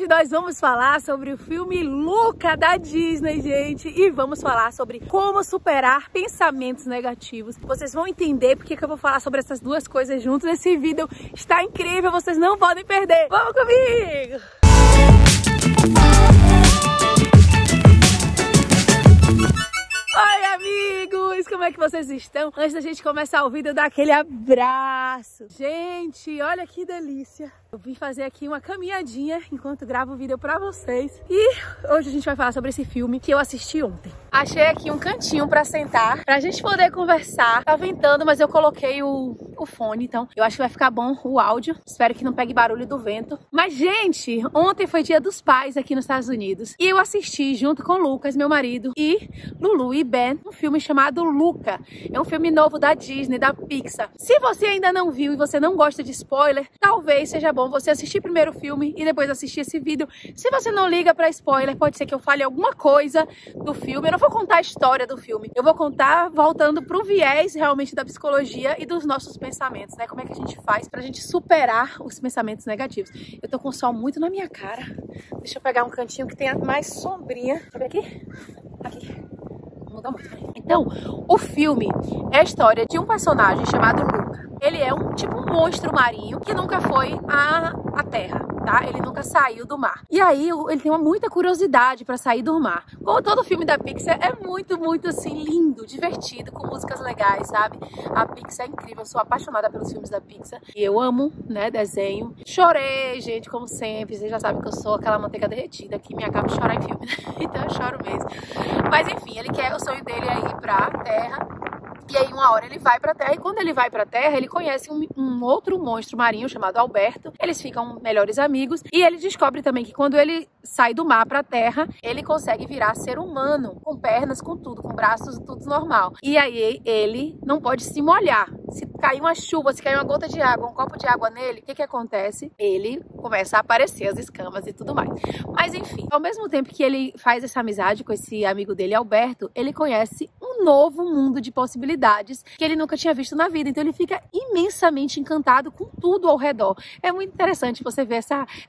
hoje nós vamos falar sobre o filme Luca da Disney, gente. E vamos falar sobre como superar pensamentos negativos. Vocês vão entender porque que eu vou falar sobre essas duas coisas juntos. Esse vídeo está incrível, vocês não podem perder. Vamos comigo! Oi, amigos! Como é que vocês estão? Antes da gente começar o vídeo, dar aquele abraço. Gente, olha que delícia! Eu vim fazer aqui uma caminhadinha enquanto gravo o vídeo pra vocês. E hoje a gente vai falar sobre esse filme que eu assisti ontem. Achei aqui um cantinho pra sentar, pra gente poder conversar. Tá ventando, mas eu coloquei o fone, então eu acho que vai ficar bom o áudio. Espero que não pegue barulho do vento. Mas, gente, ontem foi Dia dos Pais aqui nos Estados Unidos. E eu assisti junto com o Lucas, meu marido, e Lulu e Ben, um filme chamado Luca. É um filme novo da Disney, da Pixar. Se você ainda não viu e você não gosta de spoiler, talvez seja bom você assistir primeiro o filme e depois assistir esse vídeo. Se você não liga pra spoiler, pode ser que eu fale alguma coisa do filme. Eu não vou contar a história do filme. Eu vou contar voltando pro viés realmente da psicologia e dos nossos pensamentos, né? Como é que a gente faz pra gente superar os pensamentos negativos. Eu tô com o sol muito na minha cara. Deixa eu pegar um cantinho que tenha mais sombrinha. Deixa eu ver aqui. Aqui. Mudou muito. Então, o filme é a história de um personagem chamado Luca. Ele é um monstro marinho que nunca foi à terra, tá? Ele nunca saiu do mar. E aí, ele tem muita curiosidade pra sair do mar. Como todo filme da Pixar, é muito, muito, assim, lindo, divertido, com músicas legais, sabe? A Pixar é incrível, eu sou apaixonada pelos filmes da Pixar. E eu amo, né, desenho. Chorei, gente, como sempre. Vocês já sabem que eu sou aquela manteiga derretida que me acaba de chorar em filme, né? Então eu choro mesmo. Mas enfim, o sonho dele é ir pra terra. E aí uma hora ele vai pra terra, e quando ele vai pra terra, ele conhece um outro monstro marinho chamado Alberto. Eles ficam melhores amigos, e ele descobre também que quando ele sai do mar pra terra, ele consegue virar ser humano, com pernas, com tudo, com braços, tudo normal. E aí ele não pode se molhar. Se cair uma chuva, se cair uma gota de água, um copo de água nele, o que acontece? Ele começa a aparecer as escamas e tudo mais. Mas enfim, ao mesmo tempo que ele faz essa amizade com esse amigo dele, Alberto, ele conhece um novo mundo de possibilidades que ele nunca tinha visto na vida. Então ele fica imensamente encantado com tudo ao redor. É muito interessante você ver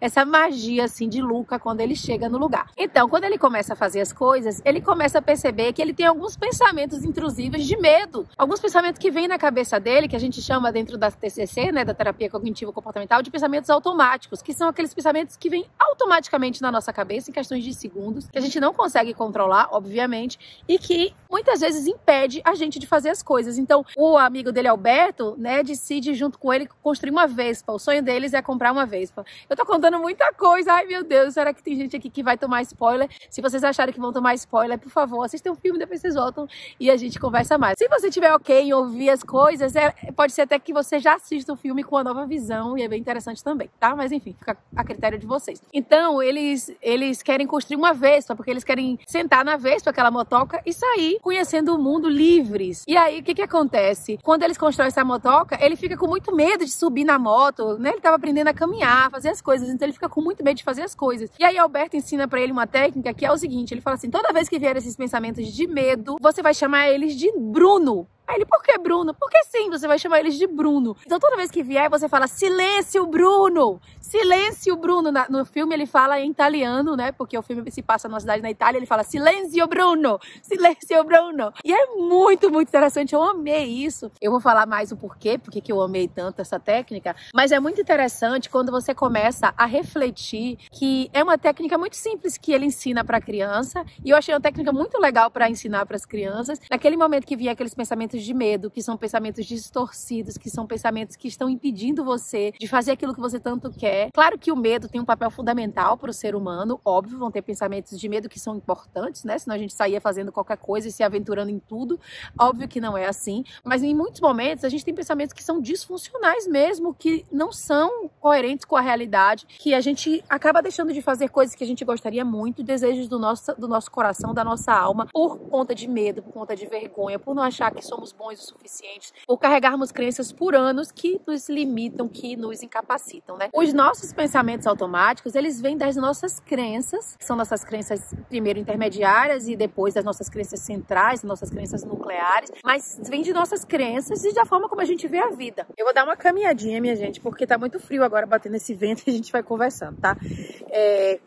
essa magia assim de Luca quando ele chega no lugar. Então, quando ele começa a fazer as coisas, ele começa a perceber que ele tem alguns pensamentos intrusivos de medo. Alguns pensamentos que vêm na cabeça dele, que a gente chama dentro da TCC, né, da terapia cognitivo comportamental, de pensamentos automáticos, que são aqueles pensamentos que vêm automaticamente na nossa cabeça em questões de segundos, que a gente não consegue controlar, obviamente, e que muitas vezes impede a gente de fazer as coisas. Então, o amigo dele, Alberto, né, decide junto com ele construir uma Vespa. O sonho deles é comprar uma Vespa. Eu tô contando muita coisa. Ai, meu Deus, será que tem gente aqui que vai tomar spoiler? Se vocês acharem que vão tomar spoiler, por favor, assistam o filme, depois vocês voltam e a gente conversa mais. Se você tiver ok em ouvir as coisas, pode ser até que você já assista o filme com uma nova visão, e é bem interessante também, tá? Mas enfim, fica a critério de vocês. Então, eles querem construir uma Vespa, porque eles querem sentar na Vespa, aquela motoca, e sair conhecendo o mundo livres. E aí, o que acontece? Quando eles constroem essa motoca, ele fica com muito medo de subir na moto, né? Ele tava aprendendo a caminhar, fazer as coisas, então ele fica com muito medo de fazer as coisas. E aí, Alberto ensina pra ele uma técnica que é o seguinte, ele fala assim, toda vez que vier esses pensamentos de medo, você vai chamar eles de Bruno. Aí ele, por que Bruno? Porque sim, você vai chamar eles de Bruno. Então toda vez que vier, você fala, silêncio, Bruno! Silêncio, Bruno! No filme ele fala em italiano, né? Porque o filme se passa numa cidade na Itália, ele fala, silêncio, Bruno! Silêncio, Bruno! E é muito, muito interessante, eu amei isso. Eu vou falar mais o porquê, porque que eu amei tanto essa técnica, mas é muito interessante quando você começa a refletir que é uma técnica muito simples que ele ensina pra criança, e eu achei uma técnica muito legal pra ensinar pras crianças. Naquele momento que vier aqueles pensamentos de medo, que são pensamentos distorcidos, que são pensamentos que estão impedindo você de fazer aquilo que você tanto quer. Claro que o medo tem um papel fundamental para o ser humano, óbvio, vão ter pensamentos de medo que são importantes, né? Senão a gente saía fazendo qualquer coisa e se aventurando em tudo. Óbvio que não é assim, mas em muitos momentos a gente tem pensamentos que são disfuncionais mesmo, que não são coerentes com a realidade, que a gente acaba deixando de fazer coisas que a gente gostaria muito, desejos do nosso coração, da nossa alma, por conta de medo, por conta de vergonha, por não achar que somos somos bons o suficiente, por carregarmos crenças por anos que nos limitam, que nos incapacitam, né? Os nossos pensamentos automáticos, eles vêm das nossas crenças, que são nossas crenças primeiro intermediárias e depois das nossas crenças centrais, nossas crenças nucleares, mas vem de nossas crenças e da forma como a gente vê a vida. Eu vou dar uma caminhadinha, minha gente, porque tá muito frio agora batendo esse vento e a gente vai conversando, tá?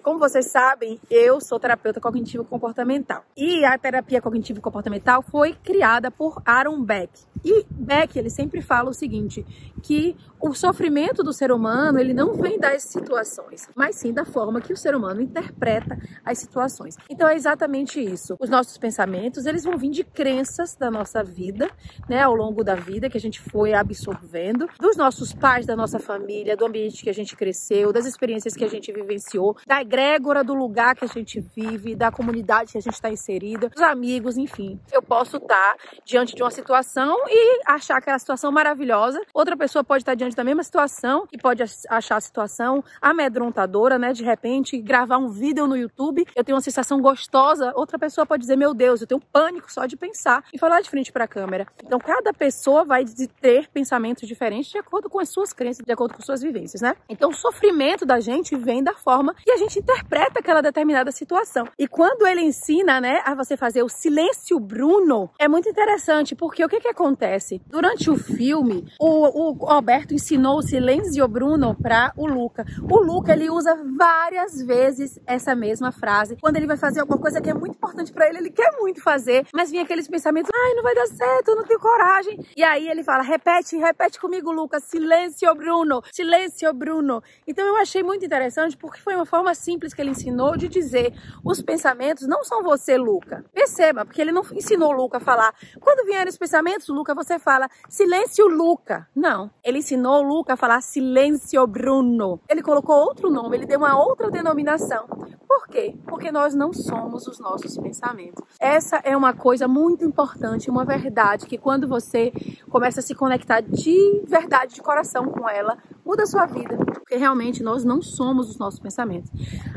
Como vocês sabem, eu sou terapeuta cognitivo-comportamental e a terapia cognitivo-comportamental foi criada por Aaron Beck. E Beck, ele sempre fala o seguinte, que o sofrimento do ser humano, ele não vem das situações, mas sim da forma que o ser humano interpreta as situações. Então é exatamente isso. Os nossos pensamentos, eles vão vir de crenças da nossa vida, né, ao longo da vida, que a gente foi absorvendo, dos nossos pais, da nossa família, do ambiente que a gente cresceu, das experiências que a gente vivenciou, da egrégora do lugar que a gente vive, da comunidade que a gente está inserida, dos amigos, enfim. Eu posso estar diante de uma situação e achar aquela situação maravilhosa. Outra pessoa pode estar diante da mesma situação e pode achar a situação amedrontadora, né? De repente, gravar um vídeo no YouTube, eu tenho uma sensação gostosa, outra pessoa pode dizer, meu Deus, eu tenho pânico só de pensar e falar de frente para a câmera. Então, cada pessoa vai ter pensamentos diferentes de acordo com as suas crenças, de acordo com suas vivências, né? Então, o sofrimento da gente vem da forma que a gente interpreta aquela determinada situação. E quando ele ensina, né, a você fazer o silêncio Bruno, é muito interessante, porque o que acontece? Durante o filme, o Alberto ensinou o silêncio Bruno para o Luca. O Luca, ele usa várias vezes essa mesma frase. Quando ele vai fazer alguma coisa que é muito importante para ele quer muito fazer, mas vem aqueles pensamentos, ai, não vai dar certo, eu não tenho coragem. E aí ele fala, repete comigo, Luca, silêncio Bruno, silêncio Bruno. Então eu achei muito interessante, porque foi uma forma simples que ele ensinou de dizer, os pensamentos não são você, Luca. Perceba, porque ele não ensinou o Luca a falar, quando vierem os pensamentos, Luca, você fala, silêncio, Luca. Não, ele ensinou o Luca a falar silêncio Bruno. Ele colocou outro nome, ele deu uma outra denominação. Por quê? Porque nós não somos os nossos pensamentos. Essa é uma coisa muito importante, uma verdade, que quando você começa a se conectar de verdade, de coração com ela, muda a sua vida. Porque realmente nós não somos os nossos pensamentos.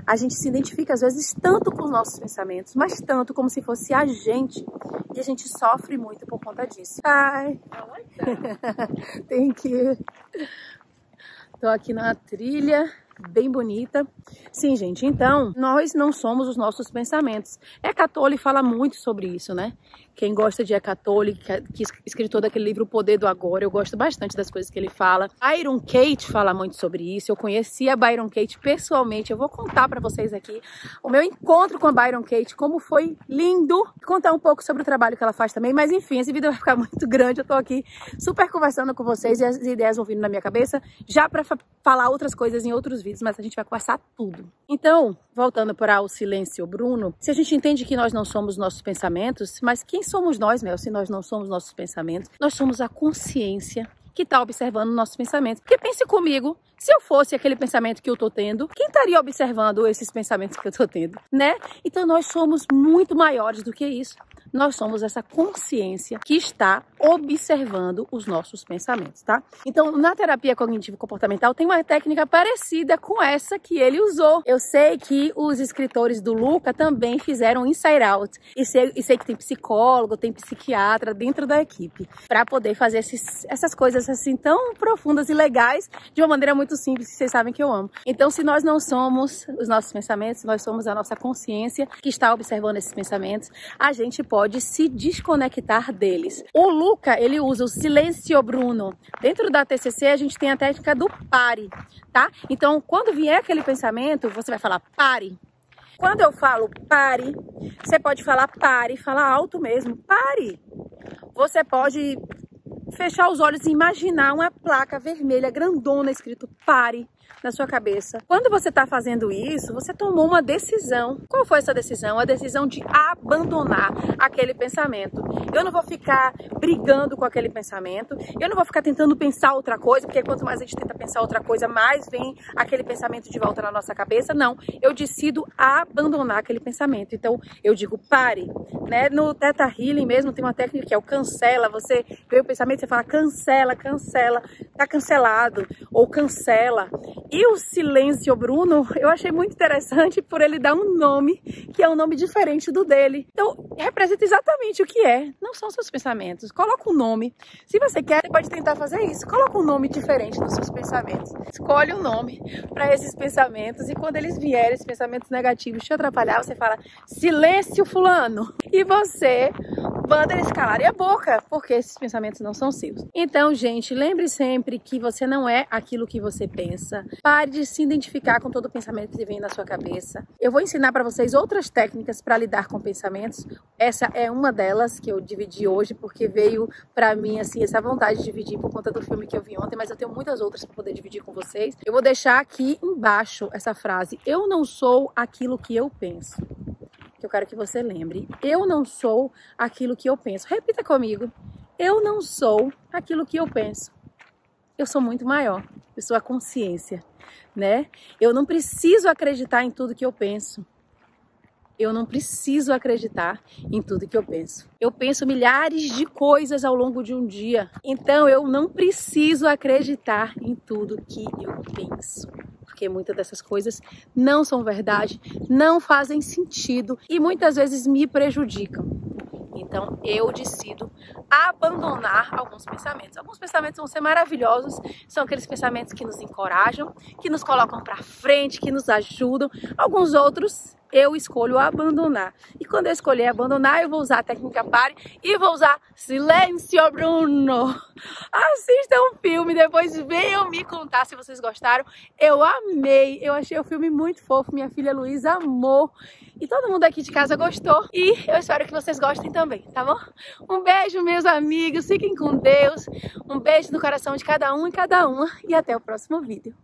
A gente se identifica às vezes tanto com os nossos pensamentos, mas tanto como se fosse a gente. E a gente sofre muito por conta disso. Ai, tem que... Tô aqui na trilha, bem bonita. Sim, gente, então, nós não somos os nossos pensamentos. Eckhart Tolle fala muito sobre isso, né? Quem gosta de Eckhart Tolle, que escritor daquele livro O Poder do Agora, eu gosto bastante das coisas que ele fala. Byron Katie fala muito sobre isso. Eu conheci a Byron Katie pessoalmente. Eu vou contar para vocês aqui o meu encontro com a Byron Katie, como foi lindo. Contar um pouco sobre o trabalho que ela faz também. Mas enfim, esse vídeo vai ficar muito grande. Eu tô aqui super conversando com vocês e as ideias vão vindo na minha cabeça já para falar outras coisas em outros vídeos, mas a gente vai conversar tudo. Então, voltando para o silêncio Bruno, se a gente entende que nós não somos nossos pensamentos, mas quem somos nós, Mel, se nós não somos nossos pensamentos? Nós somos a consciência que está observando nossos pensamentos. Porque pense comigo, se eu fosse aquele pensamento que eu tô tendo, quem estaria observando esses pensamentos que eu tô tendo, né? Então nós somos muito maiores do que isso. Nós somos essa consciência que está observando os nossos pensamentos, tá? Então, na terapia cognitivo-comportamental tem uma técnica parecida com essa que ele usou. Eu sei que os escritores do Luca também fizeram Inside Out. E sei que tem psicólogo, tem psiquiatra dentro da equipe para poder fazer essas coisas assim tão profundas e legais de uma maneira muito simples, que vocês sabem que eu amo. Então, se nós não somos os nossos pensamentos, nós somos a nossa consciência que está observando esses pensamentos, a gente pode se desconectar deles. O Luca, ele usa o silêncio Bruno. Dentro da TCC, a gente tem a técnica do pare, tá? Então, quando vier aquele pensamento, você vai falar pare. Quando eu falo pare, você pode falar pare, falar alto mesmo, pare. Você pode fechar os olhos e imaginar uma placa vermelha grandona escrito pare na sua cabeça. Quando você está fazendo isso, você tomou uma decisão. Qual foi essa decisão? A decisão de abandonar aquele pensamento. Eu não vou ficar brigando com aquele pensamento, eu não vou ficar tentando pensar outra coisa, porque quanto mais a gente tenta pensar outra coisa, mais vem aquele pensamento de volta na nossa cabeça. Não, eu decido abandonar aquele pensamento. Então, eu digo pare, né? No Theta Healing mesmo tem uma técnica que é o cancela. Você vê o pensamento, você fala cancela, cancela, tá cancelado, ou cancela. E o Silêncio Bruno, eu achei muito interessante por ele dar um nome que é um nome diferente do dele. Então, representa exatamente o que é. Não são seus pensamentos. Coloca um nome. Se você quer, pode tentar fazer isso. Coloca um nome diferente nos seus pensamentos. Escolhe um nome para esses pensamentos e quando eles vierem, esses pensamentos negativos te atrapalhar, você fala, silêncio fulano. E você manda eles calarem a boca, porque esses pensamentos não são seus. Então, gente, lembre sempre que você não é aquilo que você pensa. Pare de se identificar com todo pensamento que vem na sua cabeça. Eu vou ensinar para vocês outras técnicas para lidar com pensamentos. Essa é uma delas que eu dividi hoje, porque veio para mim, assim, essa vontade de dividir por conta do filme que eu vi ontem, mas eu tenho muitas outras para poder dividir com vocês. Eu vou deixar aqui embaixo essa frase, eu não sou aquilo que eu penso. Que eu quero que você lembre. Eu não sou aquilo que eu penso. Repita comigo. Eu não sou aquilo que eu penso. Eu sou muito maior. Eu sou a consciência, né? Eu não preciso acreditar em tudo que eu penso. Eu não preciso acreditar em tudo que eu penso. Eu penso milhares de coisas ao longo de um dia. Então eu não preciso acreditar em tudo que eu penso. Porque muitas dessas coisas não são verdade, não fazem sentido e muitas vezes me prejudicam. Então eu decido abandonar alguns pensamentos. Alguns pensamentos vão ser maravilhosos, são aqueles pensamentos que nos encorajam, que nos colocam para frente, que nos ajudam. Alguns outros eu escolho abandonar. E quando eu escolher abandonar, eu vou usar a técnica pare e vou usar Silêncio Bruno. Assistam o filme, depois venham me contar se vocês gostaram. Eu amei, eu achei o filme muito fofo, minha filha Luísa amou. E todo mundo aqui de casa gostou. E eu espero que vocês gostem também, tá bom? Um beijo, meus amigos, fiquem com Deus. Um beijo no coração de cada um e cada uma. E até o próximo vídeo.